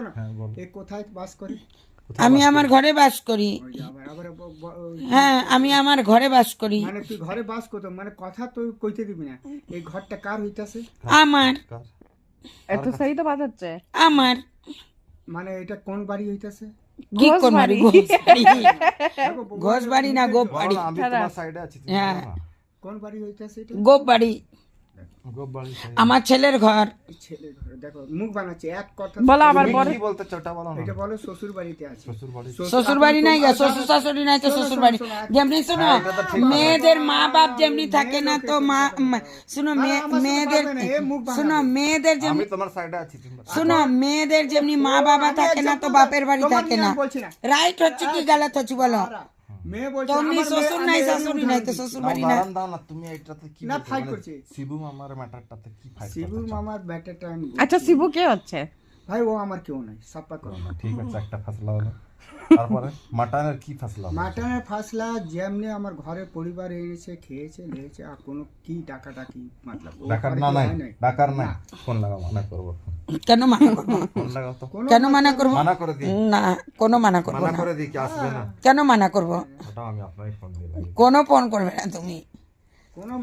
শোনো এ কোথায় বাস করে? আমি আমার ঘরে বাস করি। ওই যে আবার হ্যাঁ, আমি আমার ঘরে বাস করি। মানে তুই ঘরে বাস করতো মানে কথা তুই কইতে দিবি না। এই ঘরটা কার হইতাছে? আমার এত সেই তো বাজাচ্ছে আমার মানে এটা কোন বাড়ি হইতাছে? কি কোন বাড়ি? ঘোষবাড়ি। দেখো, ঘোষবাড়ি না গোপবাড়ি? বলো না, আমি তোমার সাইডে আছি, তুমি হ্যাঁ। বলো না। কোন বাড়ি হইতাছে এটা? গোপবাড়ি গোপবাড়ি side। আমার ছেলের ঘর। ছেলে ঘরে দেখো মুখ বানাচ্ছে এক কথা। বলো আবার তুমি বলো। কি বলতে চাও ওটা বলো না। এটা বলো শ্বশুর বাড়িতে আছে। শ্বশুর বাড়ি শ্বশুর বাড়ি নাই গা, শ্বশুর শাশুড়ি নাই তো শ্বশুর বাড়ি। যেমনি শোনো, মেয়েদের মা বাপ যেমনি থাকে না তো শুনো মেয়েদের শোনো মেয়েদের আমি যেমনি তোমার সাইডে আছি, তুমি বলো। শোনো মেয়েদের যেমনি মা বাবা থাকে না তো বাপের বাড়ি তোমার থাকে নিয়ে না। আমি বলছি না। রাইট হচ্ছে কি গালাত হচ্ছে বলো? মেয়ে বলছে তেমনি আমার মেয়ে- শ্বশুর নাই আমি শাশুড়ি নাই তো শ্বশুর বাড়ি না। বারান দাও না, তুমি এটাতে কি না, বলছো? fight মানে করছি। শিবু মামার ম্যাটারটাতে কি ফাইট শিবুর করছো? মামার ব্যাটারটা আমি বলছি। আচ্ছা শিবু কে হচ্ছে? ভাই ও আমার কেউ নাই, সাপ্পা করো। ঠিক আছে, একটা ফাসলা হলো। তারপরে মাটনের কি ফাসলা হলো? মাটনের ফাসলা যেমনি আমার ঘরে পরিবার এনেছে খেয়েছে লেগেছে আর কোনো কি টাকাটাকি মতলব ও ডাকার ঘরে না কেউ নাই, হয় নাই। ডাকার নাই। ফোন লাগাও, মানা করবো। কেন মানা করবো? ফোন লাগাও তো। কোনো কেন মানা করবো? মানা করে দিই, না, কোনো মানা করবো মানা না। করে দিই, কি আসবে না? কেন মানা করবো? ওটাও আমি আপনারই ফোন দিয়ে লাগিয়ে দিই। কোনো ফোন করবে না তুমি। কোনো